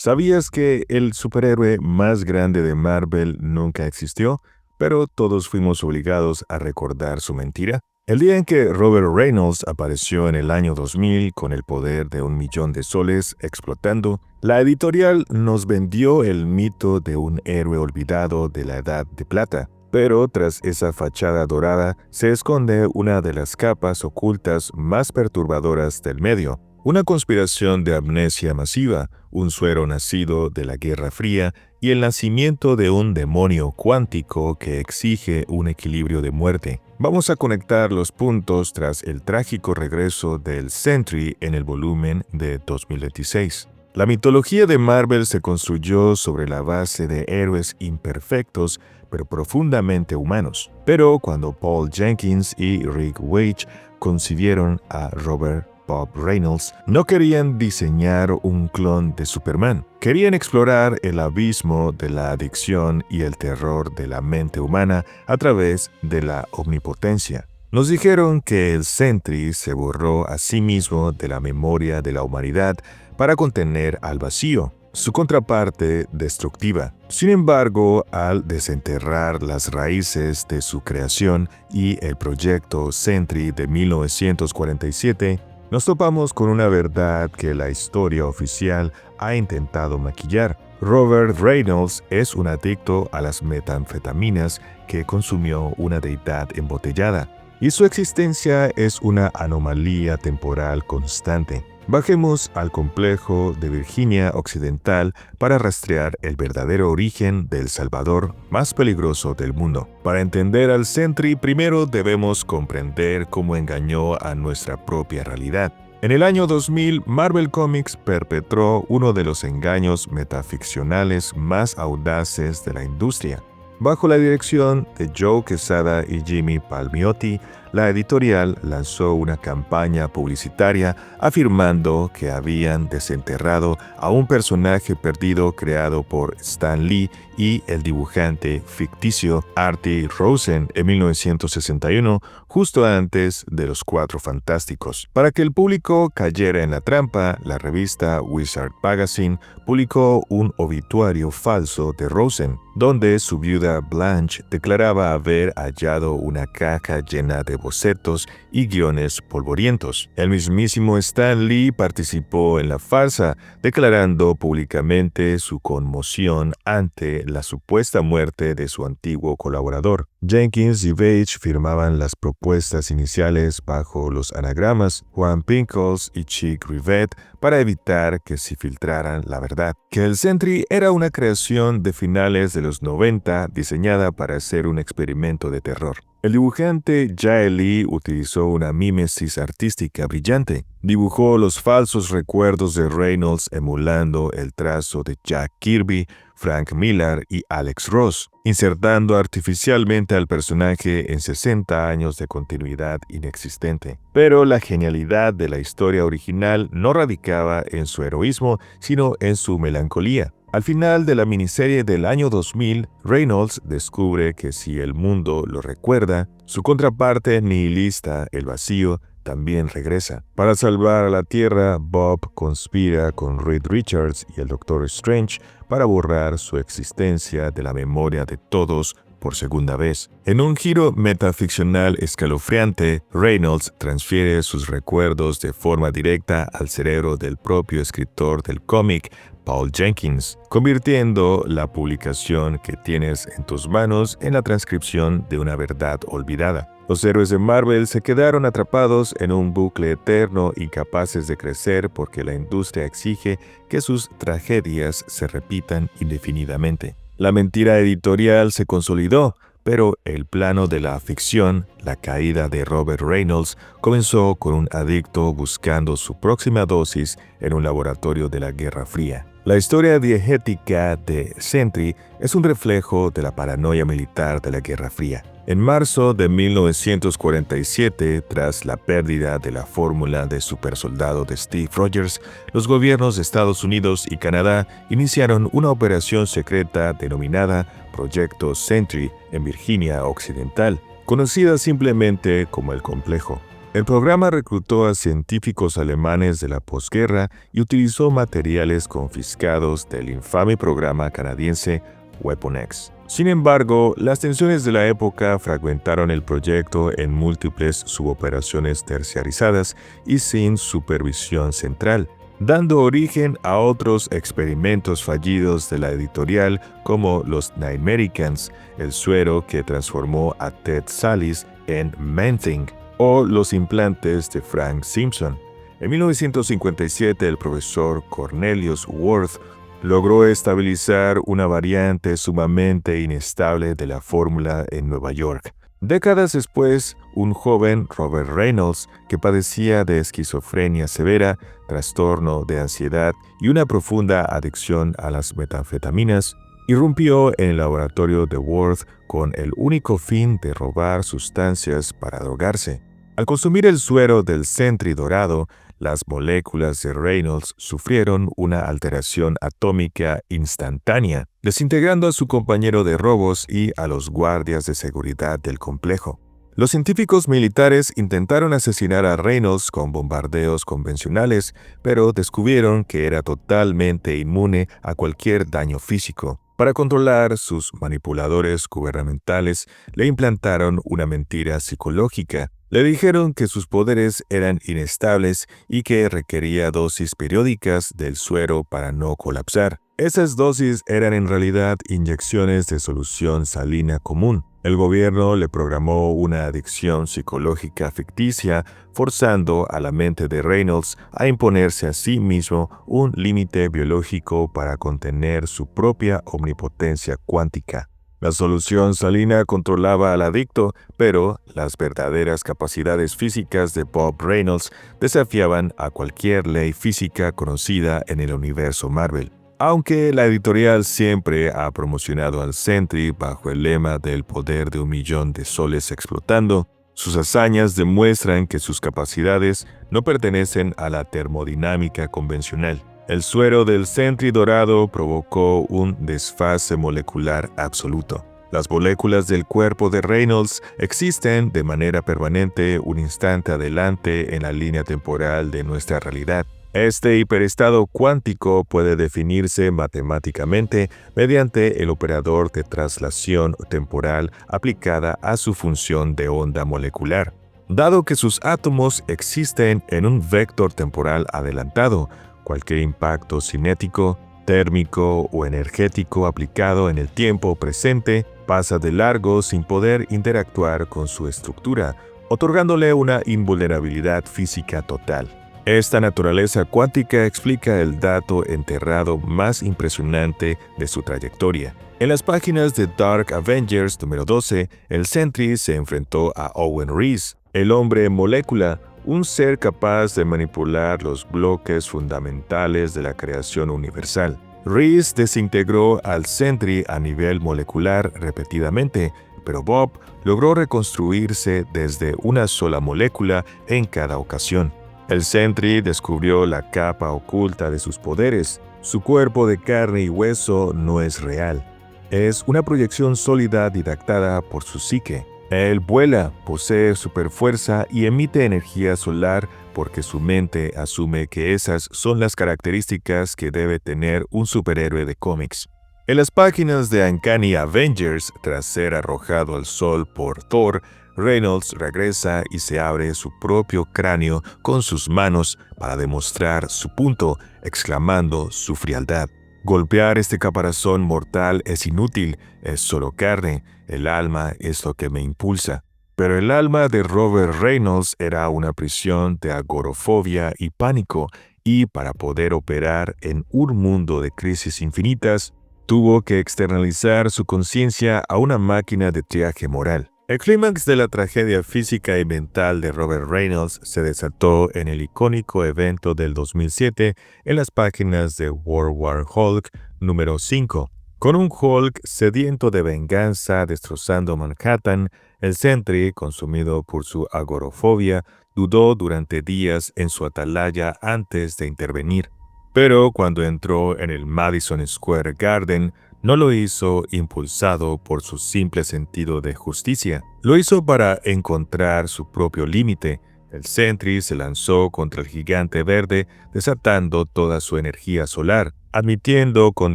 ¿Sabías que el superhéroe más grande de Marvel nunca existió? Pero todos fuimos obligados a recordar su mentira. El día en que Robert Reynolds apareció en el año 2000 con el poder de 1 millón de soles explotando, la editorial nos vendió el mito de un héroe olvidado de la Edad de Plata. Pero tras esa fachada dorada se esconde una de las capas ocultas más perturbadoras del medio. Una conspiración de amnesia masiva, un suero nacido de la Guerra Fría y el nacimiento de un demonio cuántico que exige un equilibrio de muerte. Vamos a conectar los puntos tras el trágico regreso del Sentry en el volumen de 2026. La mitología de Marvel se construyó sobre la base de héroes imperfectos pero profundamente humanos. Pero cuando Paul Jenkins y Rick Veitch concibieron a Robert Bob Reynolds, no querían diseñar un clon de Superman. Querían explorar el abismo de la adicción y el terror de la mente humana a través de la omnipotencia. Nos dijeron que el Sentry se borró a sí mismo de la memoria de la humanidad para contener al vacío, su contraparte destructiva. Sin embargo, al desenterrar las raíces de su creación y el proyecto Sentry de 1947, nos topamos con una verdad que la historia oficial ha intentado maquillar. Robert Reynolds es un adicto a las metanfetaminas que consumió una deidad embotellada, y su existencia es una anomalía temporal constante. Bajemos al complejo de Virginia Occidental para rastrear el verdadero origen del Salvador más peligroso del mundo. Para entender al Sentry, primero debemos comprender cómo engañó a nuestra propia realidad. En el año 2000, Marvel Comics perpetró uno de los engaños metaficcionales más audaces de la industria. Bajo la dirección de Joe Quesada y Jimmy Palmiotti, la editorial lanzó una campaña publicitaria afirmando que habían desenterrado a un personaje perdido creado por Stan Lee y el dibujante ficticio Artie Rosen en 1961, justo antes de los Cuatro Fantásticos. Para que el público cayera en la trampa, la revista Wizard Magazine publicó un obituario falso de Rosen, donde su viuda Blanche declaraba haber hallado una caja llena de bocetos y guiones polvorientos. El mismísimo Stan Lee participó en la farsa, declarando públicamente su conmoción ante la supuesta muerte de su antiguo colaborador. Jenkins y Veitch firmaban las propuestas iniciales bajo los anagramas Juan Pinkles y Chick Rivet para evitar que se filtraran la verdad. Que el Sentry era una creación de finales de los 90 diseñada para hacer un experimento de terror. El dibujante Jae Lee utilizó una mímesis artística brillante. Dibujó los falsos recuerdos de Reynolds emulando el trazo de Jack Kirby, Frank Miller y Alex Ross, insertando artificialmente al personaje en 60 años de continuidad inexistente. Pero la genialidad de la historia original no radicaba en su heroísmo, sino en su melancolía. Al final de la miniserie del año 2000, Reynolds descubre que si el mundo lo recuerda, su contraparte nihilista, el vacío, también regresa. Para salvar a la Tierra, Bob conspira con Reed Richards y el Doctor Strange para borrar su existencia de la memoria de todos por segunda vez. En un giro metaficcional escalofriante, Reynolds transfiere sus recuerdos de forma directa al cerebro del propio escritor del cómic, Paul Jenkins, convirtiendo la publicación que tienes en tus manos en la transcripción de una verdad olvidada. Los héroes de Marvel se quedaron atrapados en un bucle eterno, incapaces de crecer porque la industria exige que sus tragedias se repitan indefinidamente. La mentira editorial se consolidó, pero el plano de la ficción, la caída de Robert Reynolds, comenzó con un adicto buscando su próxima dosis en un laboratorio de la Guerra Fría. La historia diegética de Sentry es un reflejo de la paranoia militar de la Guerra Fría. En marzo de 1947, tras la pérdida de la fórmula de supersoldado de Steve Rogers, los gobiernos de Estados Unidos y Canadá iniciaron una operación secreta denominada Proyecto Sentry en Virginia Occidental, conocida simplemente como el Complejo. El programa reclutó a científicos alemanes de la posguerra y utilizó materiales confiscados del infame programa canadiense Weapon X. Sin embargo, las tensiones de la época fragmentaron el proyecto en múltiples suboperaciones terciarizadas y sin supervisión central, dando origen a otros experimentos fallidos de la editorial como los Nightmericans, el suero que transformó a Ted Sallis en Man-Thing, o los implantes de Frank Simpson. En 1957, el profesor Cornelius Worth logró estabilizar una variante sumamente inestable de la fórmula en Nueva York. Décadas después, un joven Robert Reynolds, que padecía de esquizofrenia severa, trastorno de ansiedad y una profunda adicción a las metanfetaminas, irrumpió en el laboratorio de Worth con el único fin de robar sustancias para drogarse. Al consumir el suero del Sentry dorado, las moléculas de Reynolds sufrieron una alteración atómica instantánea, desintegrando a su compañero de robos y a los guardias de seguridad del complejo. Los científicos militares intentaron asesinar a Reynolds con bombardeos convencionales, pero descubrieron que era totalmente inmune a cualquier daño físico. Para controlar sus manipuladores gubernamentales, le implantaron una mentira psicológica. Le dijeron que sus poderes eran inestables y que requería dosis periódicas del suero para no colapsar. Esas dosis eran en realidad inyecciones de solución salina común. El gobierno le programó una adicción psicológica ficticia, forzando a la mente de Reynolds a imponerse a sí mismo un límite biológico para contener su propia omnipotencia cuántica. La solución salina controlaba al adicto, pero las verdaderas capacidades físicas de Bob Reynolds desafiaban a cualquier ley física conocida en el universo Marvel. Aunque la editorial siempre ha promocionado al Sentry bajo el lema del poder de 1.000.000 de soles explotando, sus hazañas demuestran que sus capacidades no pertenecen a la termodinámica convencional. El suero del Sentry dorado provocó un desfase molecular absoluto. Las moléculas del cuerpo de Reynolds existen de manera permanente un instante adelante en la línea temporal de nuestra realidad. Este hiperestado cuántico puede definirse matemáticamente mediante el operador de traslación temporal aplicada a su función de onda molecular. Dado que sus átomos existen en un vector temporal adelantado, cualquier impacto cinético, térmico o energético aplicado en el tiempo presente pasa de largo sin poder interactuar con su estructura, otorgándole una invulnerabilidad física total. Esta naturaleza cuántica explica el dato enterrado más impresionante de su trayectoria. En las páginas de Dark Avengers número 12, el Sentry se enfrentó a Owen Reese, el hombre molécula, un ser capaz de manipular los bloques fundamentales de la creación universal. Reese desintegró al Sentry a nivel molecular repetidamente, pero Bob logró reconstruirse desde una sola molécula en cada ocasión. El Sentry descubrió la capa oculta de sus poderes. Su cuerpo de carne y hueso no es real. Es una proyección sólida dictada por su psique. Él vuela, posee superfuerza y emite energía solar porque su mente asume que esas son las características que debe tener un superhéroe de cómics. En las páginas de Uncanny Avengers, tras ser arrojado al sol por Thor, Reynolds regresa y se abre su propio cráneo con sus manos para demostrar su punto, exclamando su frialdad. Golpear este caparazón mortal es inútil, es solo carne, el alma es lo que me impulsa. Pero el alma de Robert Reynolds era una prisión de agorafobia y pánico, y para poder operar en un mundo de crisis infinitas, tuvo que externalizar su conciencia a una máquina de triaje moral. El clímax de la tragedia física y mental de Robert Reynolds se desató en el icónico evento del 2007 en las páginas de World War Hulk número 5. Con un Hulk sediento de venganza destrozando Manhattan, el Sentry, consumido por su agorafobia, dudó durante días en su atalaya antes de intervenir. Pero cuando entró en el Madison Square Garden, no lo hizo impulsado por su simple sentido de justicia. Lo hizo para encontrar su propio límite, El Sentry se lanzó contra el gigante verde, desatando toda su energía solar, admitiendo con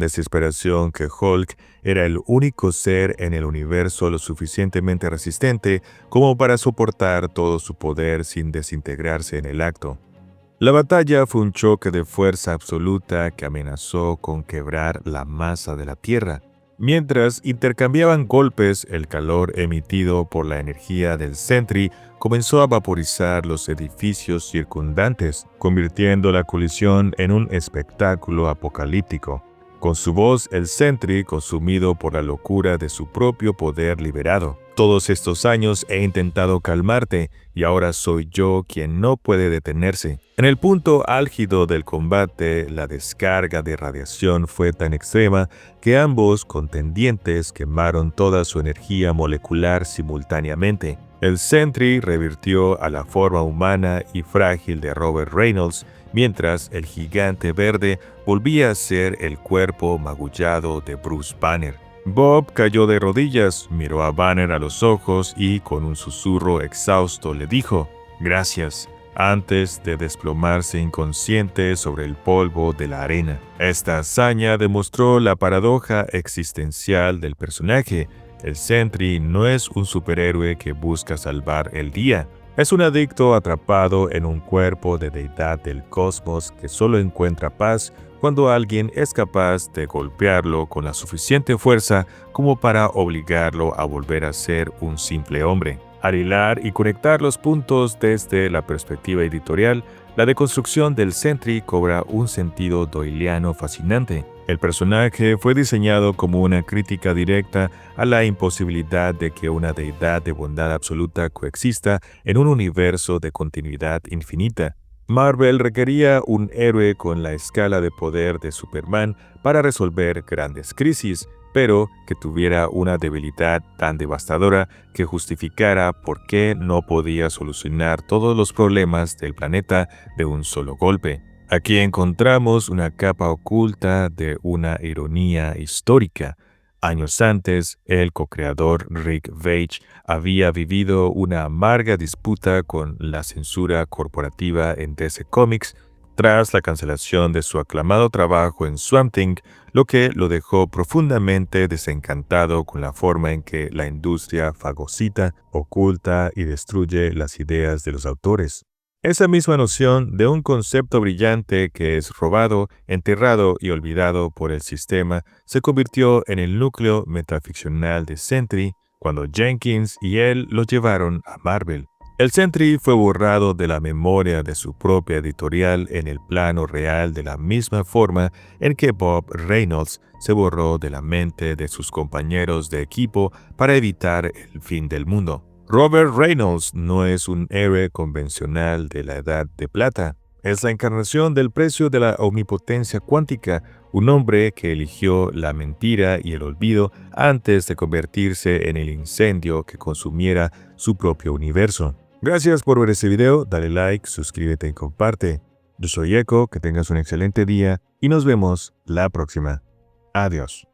desesperación que Hulk era el único ser en el universo lo suficientemente resistente como para soportar todo su poder sin desintegrarse en el acto. La batalla fue un choque de fuerza absoluta que amenazó con quebrar la masa de la Tierra. Mientras intercambiaban golpes, el calor emitido por la energía del Sentry comenzó a vaporizar los edificios circundantes, convirtiendo la colisión en un espectáculo apocalíptico. Con su voz, el Sentry, consumido por la locura de su propio poder liberado. Todos estos años he intentado calmarte y ahora soy yo quien no puede detenerse. En el punto álgido del combate, la descarga de radiación fue tan extrema que ambos contendientes quemaron toda su energía molecular simultáneamente. El Sentry revirtió a la forma humana y frágil de Robert Reynolds, mientras el gigante verde volvía a ser el cuerpo magullado de Bruce Banner. Bob cayó de rodillas, miró a Banner a los ojos y, con un susurro exhausto, le dijo «Gracias», antes de desplomarse inconsciente sobre el polvo de la arena. Esta hazaña demostró la paradoja existencial del personaje. El Sentry no es un superhéroe que busca salvar el día. Es un adicto atrapado en un cuerpo de deidad del cosmos que solo encuentra paz cuando alguien es capaz de golpearlo con la suficiente fuerza como para obligarlo a volver a ser un simple hombre. Al hilar y conectar los puntos desde la perspectiva editorial, la deconstrucción del Sentry cobra un sentido doyleano fascinante. El personaje fue diseñado como una crítica directa a la imposibilidad de que una deidad de bondad absoluta coexista en un universo de continuidad infinita. Marvel requería un héroe con la escala de poder de Superman para resolver grandes crisis, pero que tuviera una debilidad tan devastadora que justificara por qué no podía solucionar todos los problemas del planeta de un solo golpe. Aquí encontramos una capa oculta de una ironía histórica. Años antes, el co-creador Rick Veitch había vivido una amarga disputa con la censura corporativa en DC Comics tras la cancelación de su aclamado trabajo en Swamp Thing, lo que lo dejó profundamente desencantado con la forma en que la industria fagocita, oculta y destruye las ideas de los autores. Esa misma noción de un concepto brillante que es robado, enterrado y olvidado por el sistema se convirtió en el núcleo metaficcional de Sentry cuando Jenkins y él lo llevaron a Marvel. El Sentry fue borrado de la memoria de su propia editorial en el plano real de la misma forma en que Bob Reynolds se borró de la mente de sus compañeros de equipo para evitar el fin del mundo. Robert Reynolds no es un héroe convencional de la Edad de Plata. Es la encarnación del precio de la omnipotencia cuántica, un hombre que eligió la mentira y el olvido antes de convertirse en el incendio que consumiera su propio universo. Gracias por ver este video, dale like, suscríbete y comparte. Yo soy Echo, que tengas un excelente día y nos vemos la próxima. Adiós.